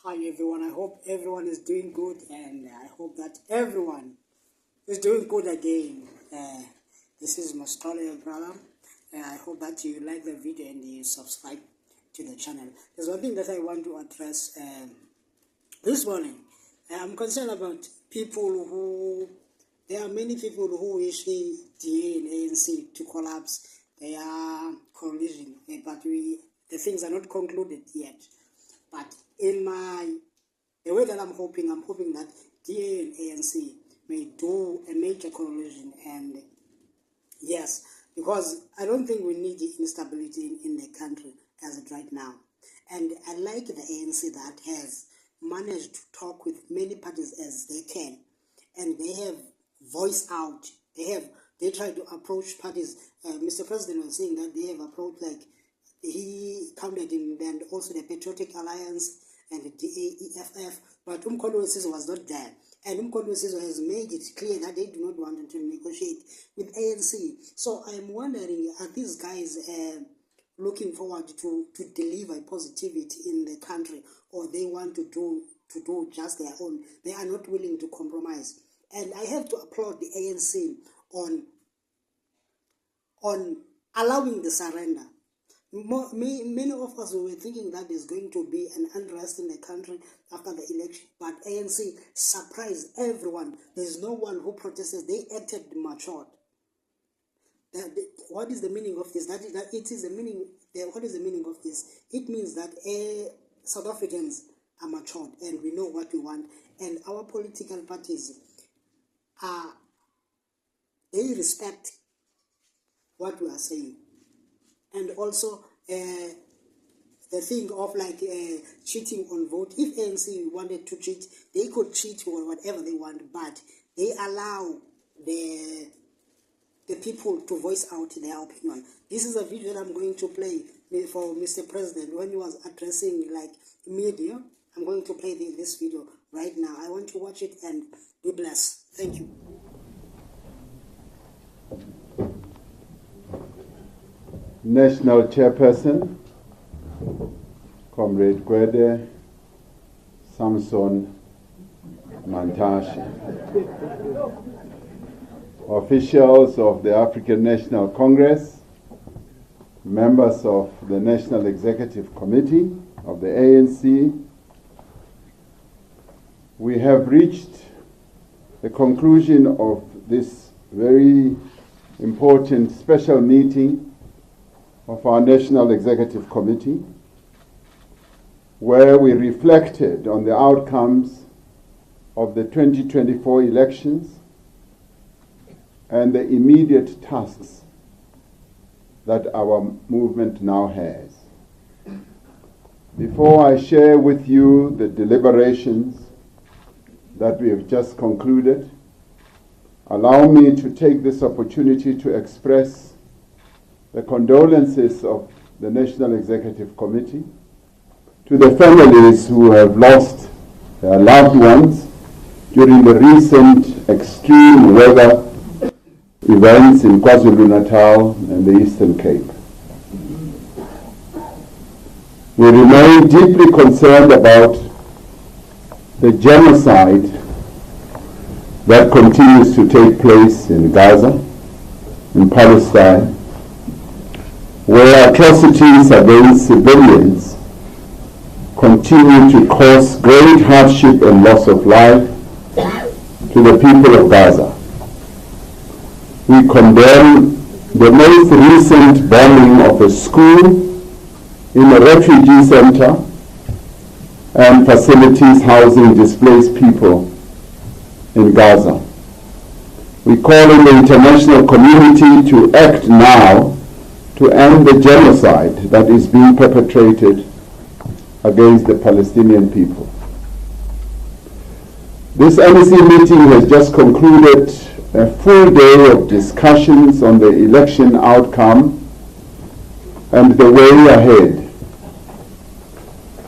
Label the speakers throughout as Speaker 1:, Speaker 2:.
Speaker 1: Hi everyone, I hope everyone is doing good, and I hope that everyone is doing good again. This is Mastole, brother. I hope that you like the video and you subscribe to the channel. There's one thing that I want to address this morning. I'm concerned about there are many people who wish the DA and ANC to collapse their coalition, but the things are not concluded yet. But the way that I'm hoping that DA and ANC may do a major coalition, and yes, because I don't think we need instability in the country as it right now. And I like the ANC that has managed to talk with many parties as they can, and they have voiced out. They try to approach parties. Mr. President was saying that they have approached, like he counted in, and also the Patriotic Alliance and the DAEFF, but Umkhonto Wesizwe was not there. And Umkhonto Wesizwe has made it clear that they do not want to negotiate with ANC. So I'm wondering, are these guys looking forward to deliver positivity in the country, or they want to do just their own? They are not willing to compromise. And I have to applaud the ANC on allowing the surrender. Many of us were thinking that there's going to be an unrest in the country after the election, but ANC surprised everyone. There's no one who protested. They acted matured. What is the meaning of this? What is the meaning of this? It means that South Africans are matured, and we know what we want, and our political parties they respect what we are saying. And also the thing of cheating on vote. If ANC wanted to cheat, they could cheat or whatever they want, but they allow the people to voice out their opinion. This is a video that I'm going to play for Mr. President when he was addressing media. I'm going to play this video right now. I want to watch it and be blessed. Thank you.
Speaker 2: National Chairperson, Comrade Gwede Samson Mantashe, officials of the African National Congress, members of the National Executive Committee of the ANC, we have reached the conclusion of this very important special meeting of our National Executive Committee, where we reflected on the outcomes of the 2024 elections and the immediate tasks that our movement now has. Before I share with you the deliberations that we have just concluded, allow me to take this opportunity to express the condolences of the National Executive Committee to the families who have lost their loved ones during the recent extreme weather events in KwaZulu-Natal and the Eastern Cape. We remain deeply concerned about the genocide that continues to take place in Gaza, in Palestine, where atrocities against civilians continue to cause great hardship and loss of life to the people of Gaza. We condemn the most recent bombing of a school in a refugee center and facilities housing displaced people in Gaza. We call on the international community to act now to end the genocide that is being perpetrated against the Palestinian people. This NEC meeting has just concluded a full day of discussions on the election outcome and the way ahead.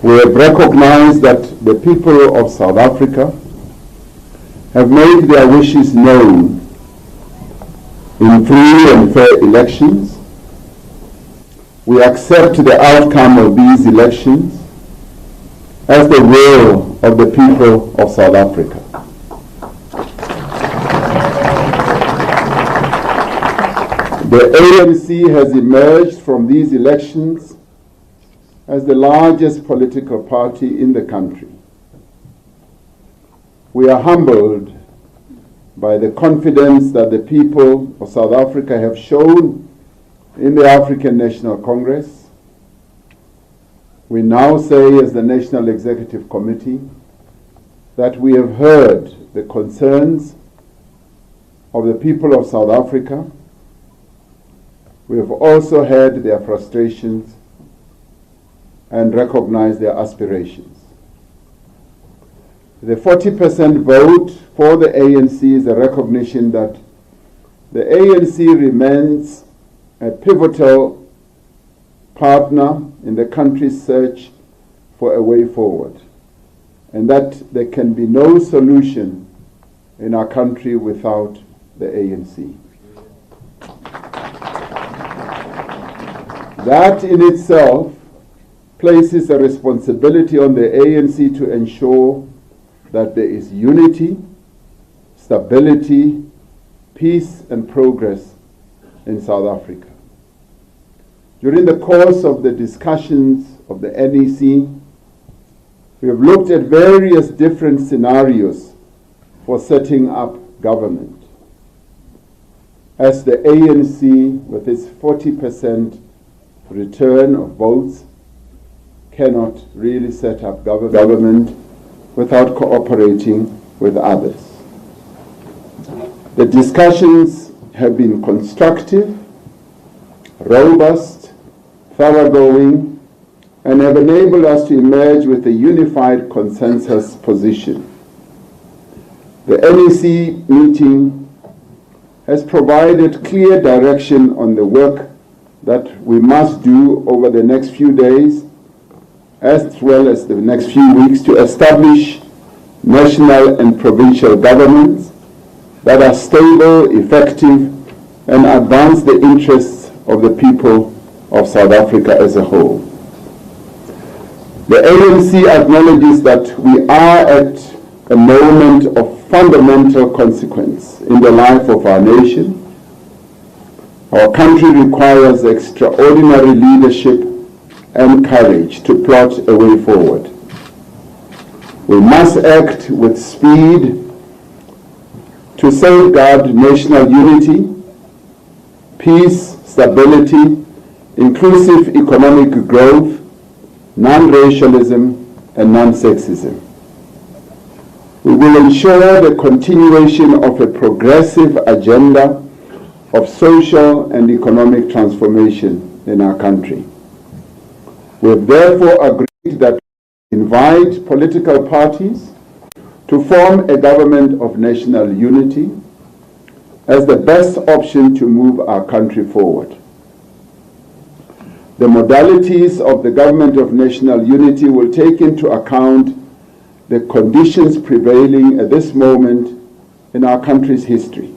Speaker 2: We have recognized that the people of South Africa have made their wishes known in free and fair elections. We accept the outcome of these elections as the will of the people of South Africa. The ANC has emerged from these elections as the largest political party in the country. We are humbled by the confidence that the people of South Africa have shown in the African National Congress. We now say, as the National Executive Committee, that we have heard the concerns of the people of South Africa. We have also heard their frustrations and recognized their aspirations. The 40% vote for the ANC is a recognition that the ANC remains a pivotal partner in the country's search for a way forward, and that there can be no solution in our country without the ANC. That in itself places a responsibility on the ANC to ensure that there is unity, stability, peace and progress in South Africa. During the course of the discussions of the NEC, we have looked at various different scenarios for setting up government. As the ANC, with its 40% return of votes, cannot really set up government without cooperating with others. The discussions have been constructive, robust, thoroughgoing, and have enabled us to emerge with a unified consensus position. The NEC meeting has provided clear direction on the work that we must do over the next few days, as well as the next few weeks, to establish national and provincial governments that are stable, effective, and advance the interests of the people of South Africa as a whole. The ANC acknowledges that we are at a moment of fundamental consequence in the life of our nation. Our country requires extraordinary leadership and courage to plot a way forward. We must act with speed to safeguard national unity, peace, stability, inclusive economic growth, non-racialism, and non-sexism. We will ensure the continuation of a progressive agenda of social and economic transformation in our country. We have therefore agreed that we invite political parties to form a government of national unity as the best option to move our country forward. The modalities of the government of national unity will take into account the conditions prevailing at this moment in our country's history.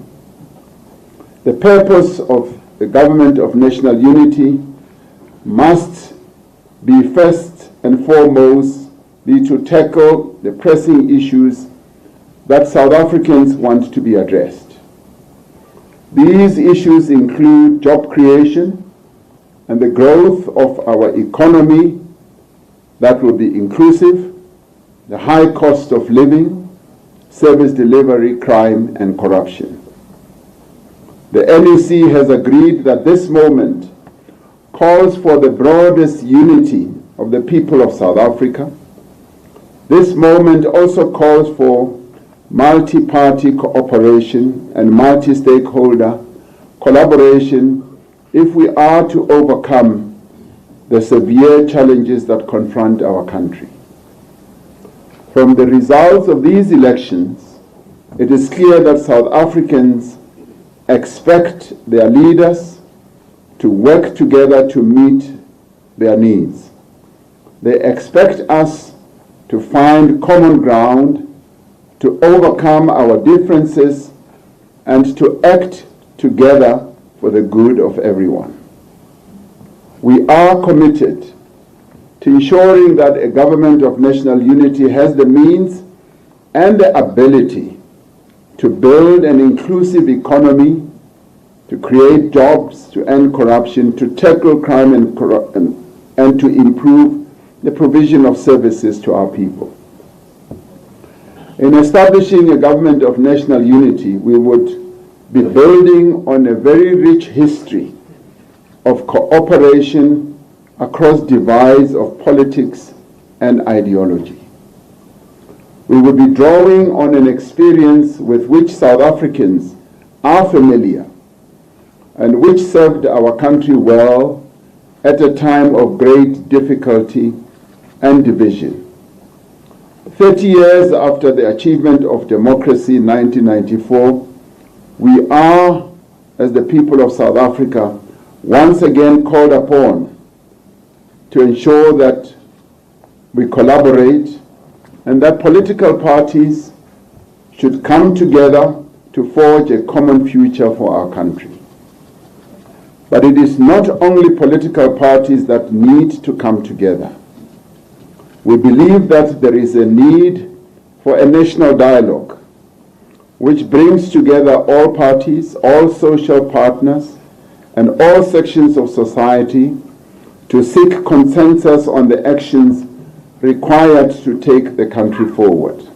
Speaker 2: The purpose of the government of national unity must be first and foremost to tackle the pressing issues that South Africans want to be addressed. These issues include job creation and the growth of our economy that will be inclusive, the high cost of living, service delivery, crime, and corruption. The NEC has agreed that this moment calls for the broadest unity of the people of South Africa. This moment also calls for multi-party cooperation and multi-stakeholder collaboration if we are to overcome the severe challenges that confront our country. From the results of these elections, it is clear that South Africans expect their leaders to work together to meet their needs. They expect us to find common ground, to overcome our differences, and to act together for the good of everyone. We are committed to ensuring that a government of national unity has the means and the ability to build an inclusive economy, to create jobs, to end corruption, to tackle crime and to improve the provision of services to our people. In establishing a government of national unity, we would be building on a very rich history of cooperation across divides of politics and ideology. We will be drawing on an experience with which South Africans are familiar and which served our country well at a time of great difficulty and division. 30 years after the achievement of democracy in 1994, we are, as the people of South Africa, once again called upon to ensure that we collaborate and that political parties should come together to forge a common future for our country. But it is not only political parties that need to come together. We believe that there is a need for a national dialogue which brings together all parties, all social partners, and all sections of society to seek consensus on the actions required to take the country forward.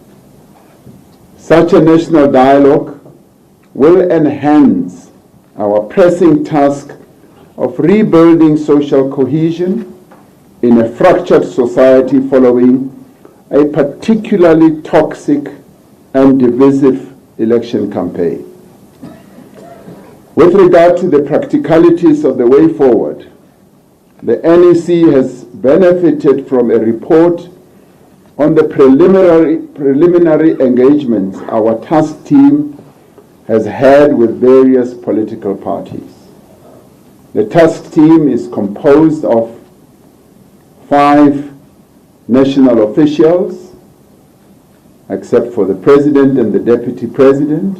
Speaker 2: Such a national dialogue will enhance our pressing task of rebuilding social cohesion in a fractured society following a particularly toxic and divisive election campaign. With regard to the practicalities of the way forward, the NEC has benefited from a report on the preliminary engagements our task team has had with various political parties. The task team is composed of 5 national officials, except for the President and the Deputy President.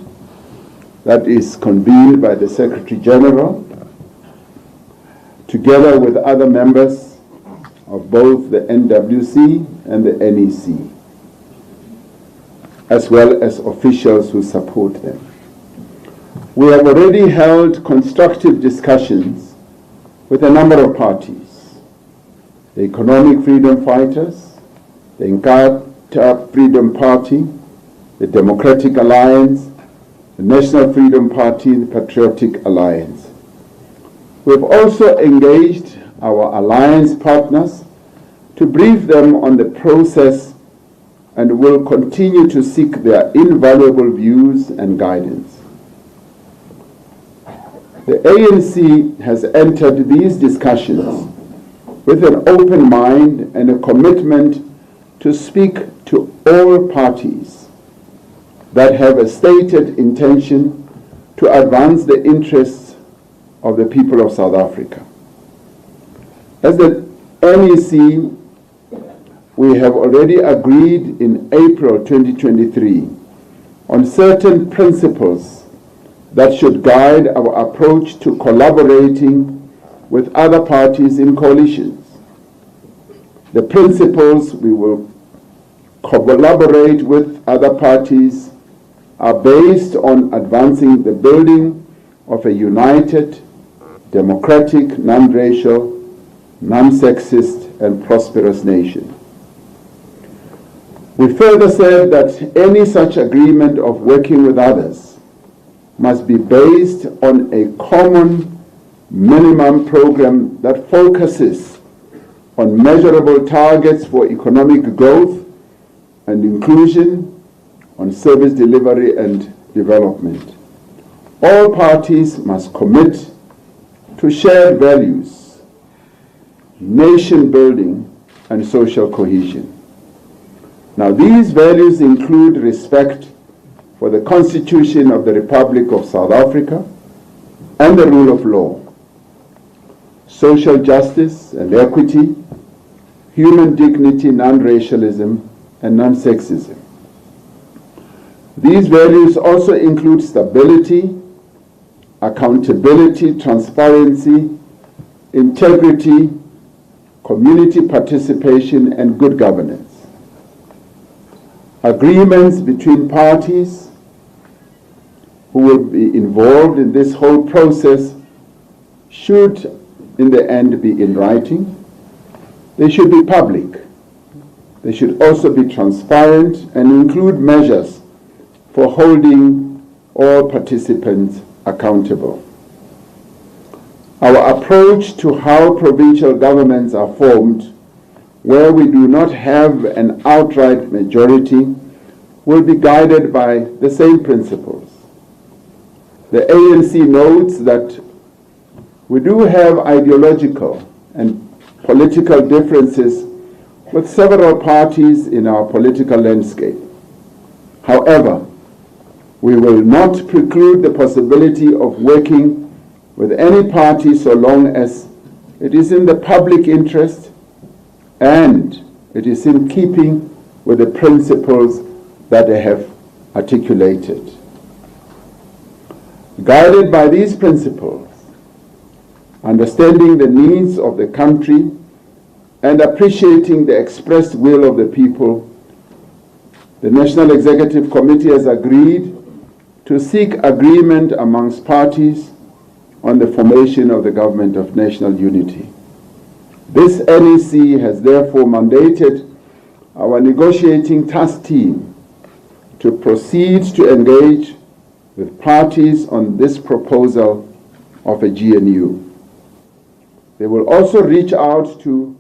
Speaker 2: That is convened by the Secretary General, together with other members of both the NWC and the NEC, as well as officials who support them. We have already held constructive discussions with a number of parties: the Economic Freedom Fighters, the Inkatha Freedom Party, the Democratic Alliance, the National Freedom Party, the Patriotic Alliance. We've also engaged our alliance partners to brief them on the process and will continue to seek their invaluable views and guidance. The ANC has entered these discussions with an open mind and a commitment to speak to all parties that have a stated intention to advance the interests of the people of South Africa. As the NEC, we have already agreed in April 2023 on certain principles that should guide our approach to collaborating with other parties in coalitions. The principles we will collaborate with other parties are based on advancing the building of a united, democratic, non-racial, non-sexist, and prosperous nation. We further said that any such agreement of working with others must be based on a common minimum program that focuses on measurable targets for economic growth and inclusion, on service delivery and development. All parties must commit to shared values, nation building, and social cohesion. Now, these values include respect for the Constitution of the Republic of South Africa and the rule of law, social justice and equity, human dignity, non-racialism, and non-sexism. These values also include stability, accountability, transparency, integrity, community participation, and good governance. Agreements between parties who will be involved in this whole process should, in the end, be in writing. They should be public. They should also be transparent and include measures for holding all participants accountable. Our approach to how provincial governments are formed, where we do not have an outright majority, will be guided by the same principles. The ANC notes that we do have ideological and political differences with several parties in our political landscape. However, we will not preclude the possibility of working with any party so long as it is in the public interest and it is in keeping with the principles that they have articulated. Guided by these principles, understanding the needs of the country and appreciating the expressed will of the people, the National Executive Committee has agreed to seek agreement amongst parties on the formation of the Government of National Unity. This NEC has therefore mandated our negotiating task team to proceed to engage with parties on this proposal of a GNU. They will also reach out to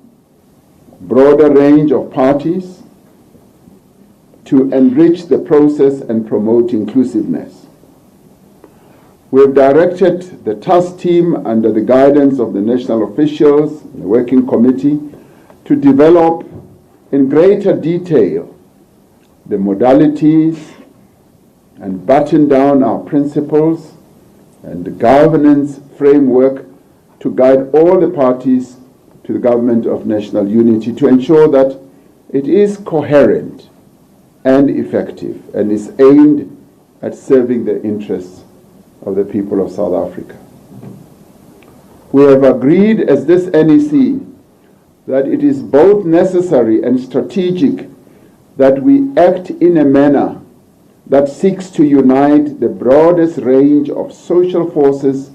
Speaker 2: a broader range of parties to enrich the process and promote inclusiveness. We have directed the task team under the guidance of the national officials, the working committee, to develop in greater detail the modalities and button down our principles and the governance framework to guide all the parties to the Government of National Unity to ensure that it is coherent and effective and is aimed at serving the interests of the people of South Africa. We have agreed as this NEC that it is both necessary and strategic that we act in a manner that seeks to unite the broadest range of social forces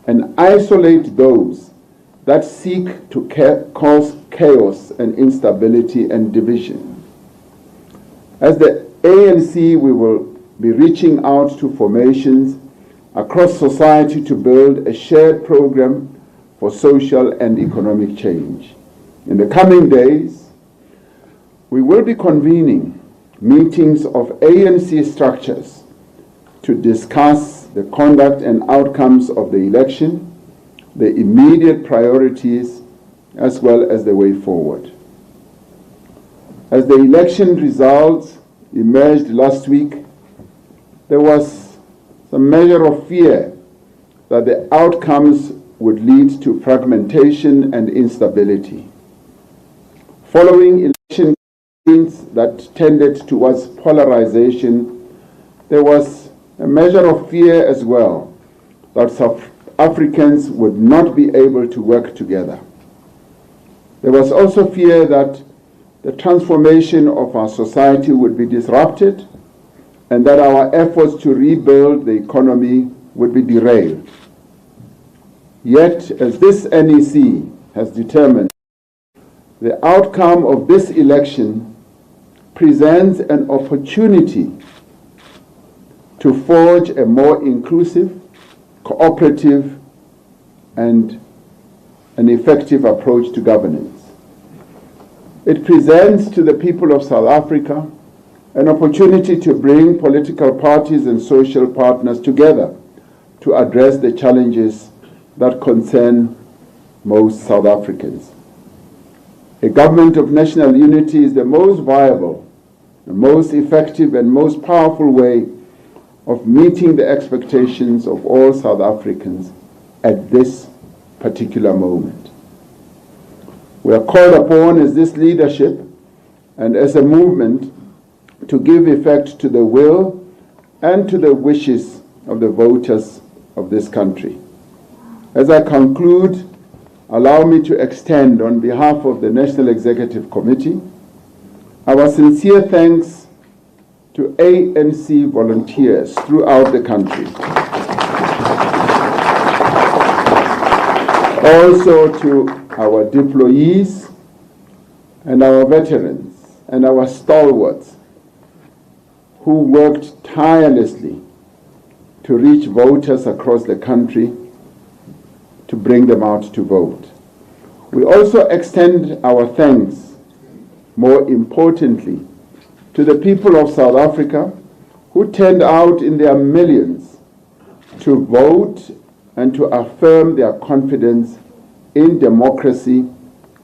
Speaker 2: and isolate those that seek to cause chaos and instability and division. As the ANC, we will be reaching out to formations across society to build a shared program for social and economic change. In the coming days, we will be convening meetings of ANC structures to discuss the conduct and outcomes of the election, the immediate priorities, as well as the way forward. As the election results emerged last week, there was some measure of fear that the outcomes would lead to fragmentation and instability. Following election that tended towards polarization, there was a measure of fear as well that South Africans would not be able to work together. There was also fear that the transformation of our society would be disrupted and that our efforts to rebuild the economy would be derailed. Yet, as this NEC has determined, the outcome of this election presents an opportunity to forge a more inclusive, cooperative, and an effective approach to governance. It presents to the people of South Africa an opportunity to bring political parties and social partners together to address the challenges that concern most South Africans. A government of national unity is the most viable, the most effective, and most powerful way of meeting the expectations of all South Africans at this particular moment. We are called upon as this leadership and as a movement to give effect to the will and to the wishes of the voters of this country. As I conclude, allow me to extend on behalf of the National Executive Committee our sincere thanks to ANC volunteers throughout the country. Also to our deployees and our veterans and our stalwarts who worked tirelessly to reach voters across the country to bring them out to vote. We also extend our thanks, more importantly, to the people of South Africa who turned out in their millions to vote and to affirm their confidence in democracy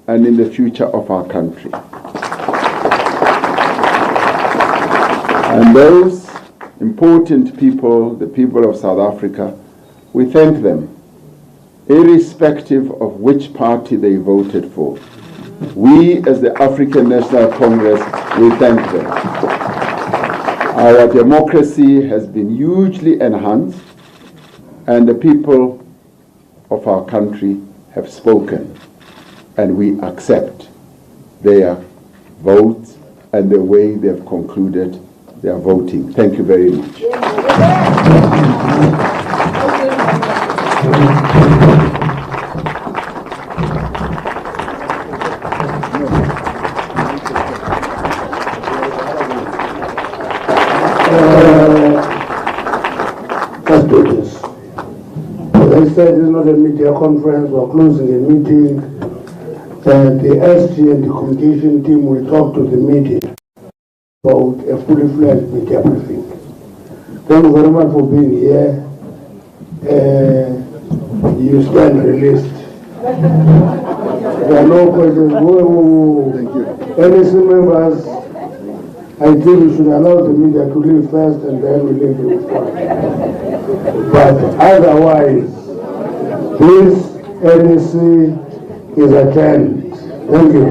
Speaker 2: and in the future of our country. And those important people, the people of South Africa, we thank them, irrespective of which party they voted for. We, as the African National Congress, we thank them. Our democracy has been hugely enhanced, and the people of our country have spoken, and we accept their votes and the way they've concluded their voting. Thank you very much.
Speaker 3: Let's do this. As I said, it's not a media conference. We're closing a meeting. The SG and the communication team will talk to the media about a fully fledged media briefing. Thank you very much for being here. You stand released. There are no questions. Thank you. NEC members, I think we should allow the media to leave first and then we leave the front. But otherwise, this NEC is adjourned. Thank you.